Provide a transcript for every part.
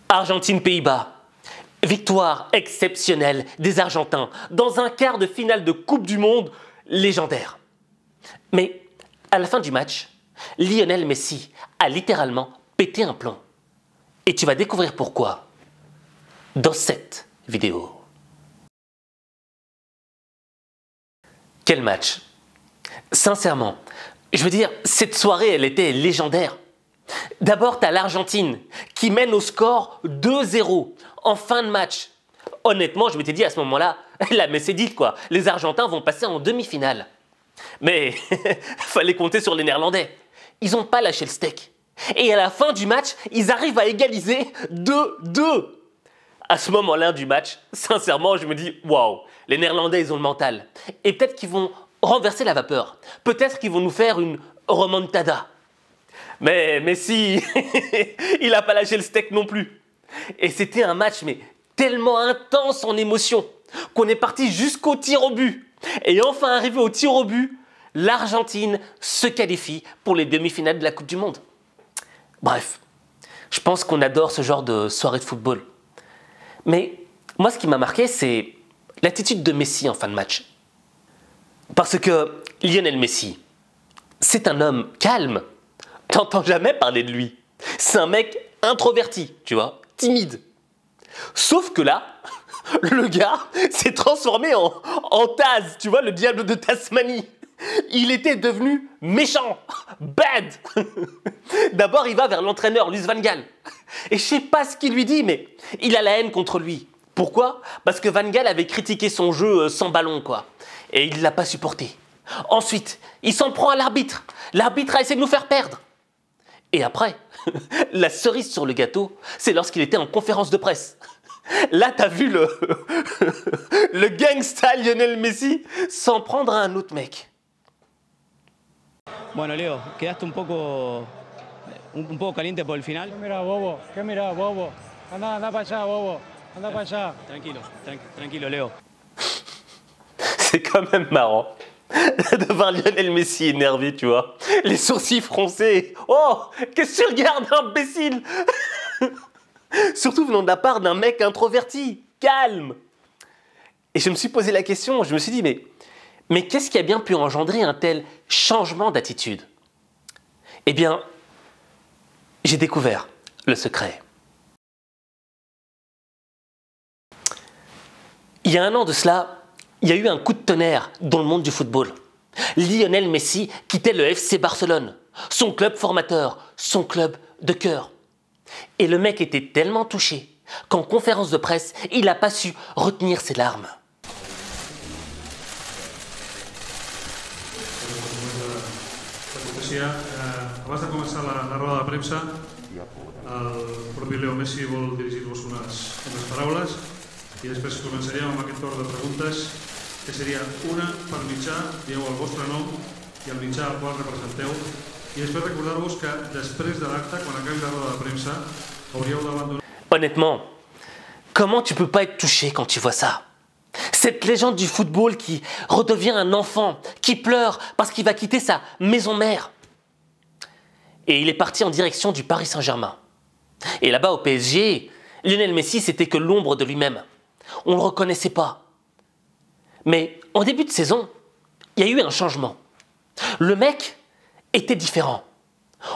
Argentine-Pays-Bas. Victoire exceptionnelle des Argentins dans un quart de finale de Coupe du Monde légendaire. Mais à la fin du match, Lionel Messi a littéralement pété un plomb. Et tu vas découvrir pourquoi dans cette vidéo. Quel match! Sincèrement, je veux dire, cette soirée, elle était légendaire. D'abord, tu as l'Argentine qui mène au score 2-0 en fin de match. Honnêtement, je m'étais dit à ce moment-là, la messe est dite quoi, les Argentins vont passer en demi-finale. Mais fallait compter sur les Néerlandais. Ils n'ont pas lâché le steak. Et à la fin du match, ils arrivent à égaliser 2-2. À ce moment-là du match, sincèrement, je me dis, waouh, les Néerlandais, ils ont le mental. Et peut-être qu'ils vont renverser la vapeur. Peut-être qu'ils vont nous faire une remontada. Mais Messi, il n'a pas lâché le steak non plus. Et c'était un match mais tellement intense en émotion qu'on est parti jusqu'au tir au but. Et enfin arrivé au tir au but, l'Argentine se qualifie pour les demi-finales de la Coupe du Monde. Bref, je pense qu'on adore ce genre de soirée de football. Mais moi ce qui m'a marqué c'est l'attitude de Messi en fin de match. Parce que Lionel Messi, c'est un homme calme. T'entends jamais parler de lui. C'est un mec introverti, tu vois, timide. Sauf que là, le gars s'est transformé en Taz, tu vois, le diable de Tasmanie. Il était devenu méchant, bad. D'abord, il va vers l'entraîneur, Luis Van Gaal. Et je sais pas ce qu'il lui dit, mais il a la haine contre lui. Pourquoi? Parce que Van Gaal avait critiqué son jeu sans ballon, quoi. Et il l'a pas supporté. Ensuite, il s'en prend à l'arbitre. L'arbitre a essayé de nous faire perdre. Et après, la cerise sur le gâteau, c'est lorsqu'il était en conférence de presse. Là, t'as vu le gangsta Lionel Messi s'en prendre à un autre mec. Bueno, Leo, quedaste un poco caliente por el final. ¿Qué mira, bobo? Anda para allá, bobo. Anda para allá. Tranquilo, Leo. C'est quand même marrant de voir Lionel Messi énervé, tu vois. Les sourcils froncés. Oh, qu'est-ce que tu regardes, imbécile? Surtout venant de la part d'un mec introverti, calme. Et je me suis posé la question, je me suis dit, mais qu'est-ce qui a bien pu engendrer un tel changement d'attitude? Eh bien, j'ai découvert le secret. Il y a un an de cela, il y a eu un coup de tonnerre dans le monde du football. Lionel Messi quittait le FC Barcelone, son club formateur, son club de cœur. Et le mec était tellement touché qu'en conférence de presse, il n'a pas su retenir ses larmes. Abans de començar la roda de premsa, el propi Leo Messi vol dirigir-vos unes paraules i després començaríem amb aquest torn de preguntes que seria una per mitjà, dieu el vostre nom i el mitjà al qual representeu i després recordar-vos que després de l'acte, quan acabi la roda de premsa, hauríeu d'abandonar... Honnêtement, comment tu peux pas être touché quand tu vois ça? Cette légende du football qui redevient un enfant, qui pleure parce qu'il va quitter sa maison mère. Et il est parti en direction du Paris Saint-Germain. Et là-bas au PSG, Lionel Messi c'était que l'ombre de lui-même. On ne le reconnaissait pas. Mais en début de saison, il y a eu un changement. Le mec était différent.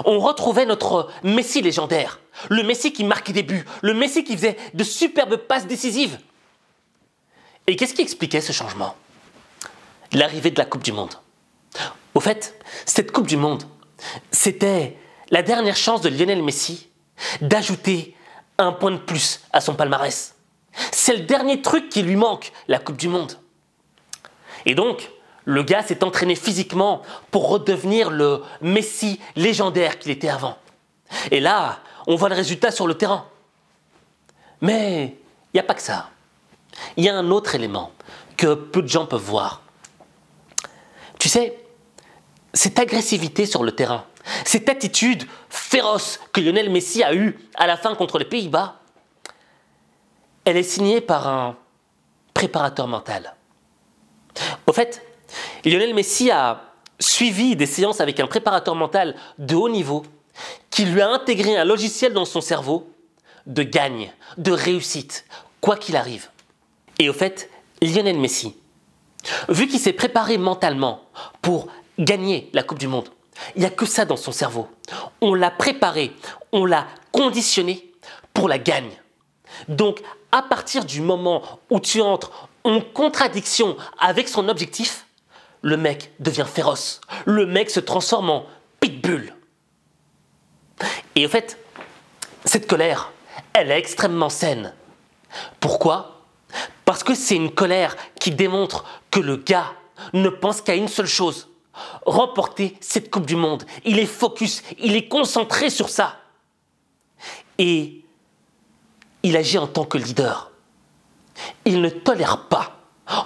On retrouvait notre Messi légendaire. Le Messi qui marquait des buts. Le Messi qui faisait de superbes passes décisives. Et qu'est-ce qui expliquait ce changement? L'arrivée de la Coupe du Monde. Au fait, cette Coupe du Monde, c'était la dernière chance de Lionel Messi d'ajouter un point de plus à son palmarès. C'est le dernier truc qui lui manque, la Coupe du Monde. Et donc, le gars s'est entraîné physiquement pour redevenir le Messi légendaire qu'il était avant. Et là, on voit le résultat sur le terrain. Mais il n'y a pas que ça. Il y a un autre élément que peu de gens peuvent voir. Tu sais, cette agressivité sur le terrain, cette attitude féroce que Lionel Messi a eue à la fin contre les Pays-Bas, elle est signée par un préparateur mental. Au fait, Lionel Messi a suivi des séances avec un préparateur mental de haut niveau qui lui a intégré un logiciel dans son cerveau de gagne, de réussite, quoi qu'il arrive. Et au fait, Lionel Messi, vu qu'il s'est préparé mentalement pour gagner la Coupe du Monde, il n'y a que ça dans son cerveau. On l'a préparé, on l'a conditionné pour la gagne. Donc, à partir du moment où tu entres en contradiction avec son objectif, le mec devient féroce. Le mec se transforme en pitbull. Et au fait, cette colère, elle est extrêmement saine. Pourquoi ? Parce que c'est une colère qui démontre que le gars ne pense qu'à une seule chose, remporter cette Coupe du Monde. Il est focus, il est concentré sur ça. Et il agit en tant que leader. Il ne tolère pas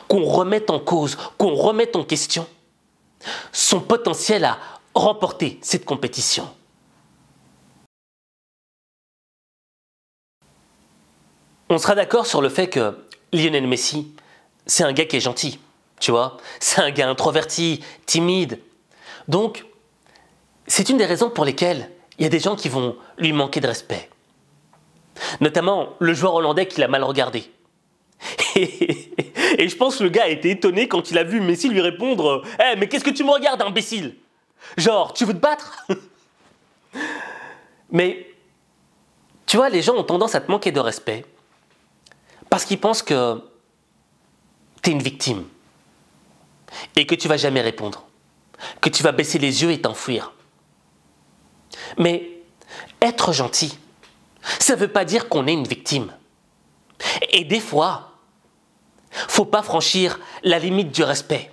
qu'on remette en cause, qu'on remette en question son potentiel à remporter cette compétition. On sera d'accord sur le fait que Lionel Messi, c'est un gars qui est gentil, tu vois. C'est un gars introverti, timide. Donc, c'est une des raisons pour lesquelles il y a des gens qui vont lui manquer de respect. Notamment le joueur hollandais qui l'a mal regardé. Et je pense que le gars a été étonné quand il a vu Messi lui répondre « Hey, mais qu'est-ce que tu me regardes, imbécile ?» Genre, tu veux te battre? Mais, tu vois, les gens ont tendance à te manquer de respect parce qu'ils pensent que tu es une victime et que tu vas jamais répondre, que tu vas baisser les yeux et t'enfuir. Mais être gentil, ça ne veut pas dire qu'on est une victime. Et des fois, faut pas franchir la limite du respect.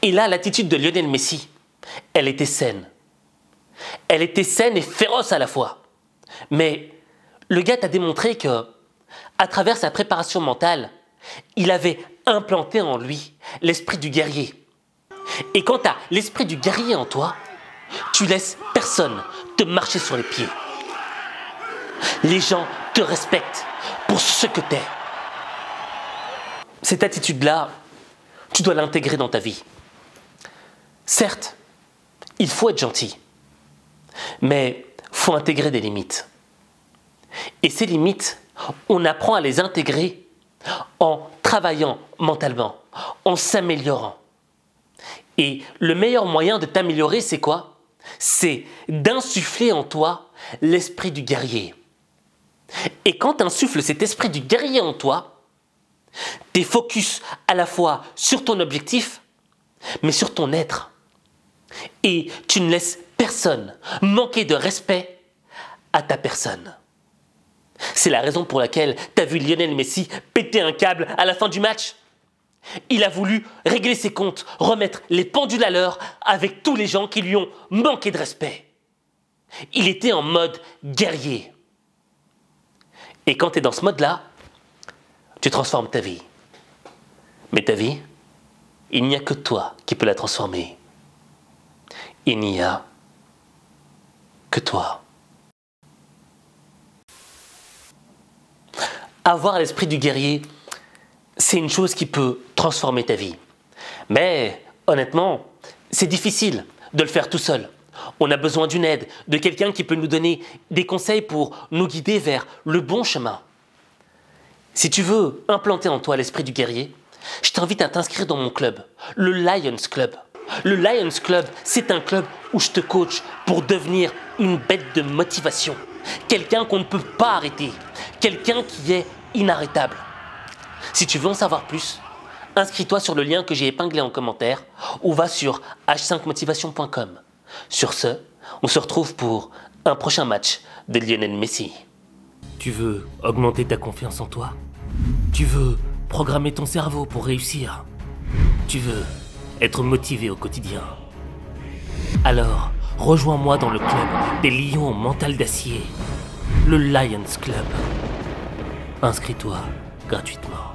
Et là, l'attitude de Lionel Messi, elle était saine. Elle était saine et féroce à la fois. Mais le gars t'a démontré que, à travers sa préparation mentale, il avait implanté en lui l'esprit du guerrier. Et quand tu as l'esprit du guerrier en toi, tu laisses personne te marcher sur les pieds. Les gens te respectent pour ce que tu es. Cette attitude-là, tu dois l'intégrer dans ta vie. Certes, il faut être gentil, mais il faut intégrer des limites. Et ces limites, on apprend à les intégrer en travaillant mentalement, en s'améliorant. Et le meilleur moyen de t'améliorer, c'est quoi? C'est d'insuffler en toi l'esprit du guerrier. Et quand tu insuffles cet esprit du guerrier en toi, tu es focus à la fois sur ton objectif, mais sur ton être. Et tu ne laisses personne manquer de respect à ta personne. C'est la raison pour laquelle tu as vu Lionel Messi péter un câble à la fin du match. Il a voulu régler ses comptes, remettre les pendules à l'heure avec tous les gens qui lui ont manqué de respect. Il était en mode guerrier. Et quand tu es dans ce mode-là, tu transformes ta vie. Mais ta vie, il n'y a que toi qui peux la transformer. Il n'y a que toi. Avoir l'esprit du guerrier, c'est une chose qui peut transformer ta vie. Mais honnêtement, c'est difficile de le faire tout seul. On a besoin d'une aide, de quelqu'un qui peut nous donner des conseils pour nous guider vers le bon chemin. Si tu veux implanter en toi l'esprit du guerrier, je t'invite à t'inscrire dans mon club, le Lions Club. Le Lions Club, c'est un club où je te coach pour devenir une bête de motivation. Quelqu'un qu'on ne peut pas arrêter. Quelqu'un qui est inarrêtable. Si tu veux en savoir plus, inscris-toi sur le lien que j'ai épinglé en commentaire ou va sur h5motivation.com. Sur ce, on se retrouve pour un prochain match de Lionel Messi. Tu veux augmenter ta confiance en toi? Tu veux programmer ton cerveau pour réussir? Tu veux être motivé au quotidien? Alors, rejoins-moi dans le club des lions au mental d'acier, le Lions Club. Inscris-toi gratuitement.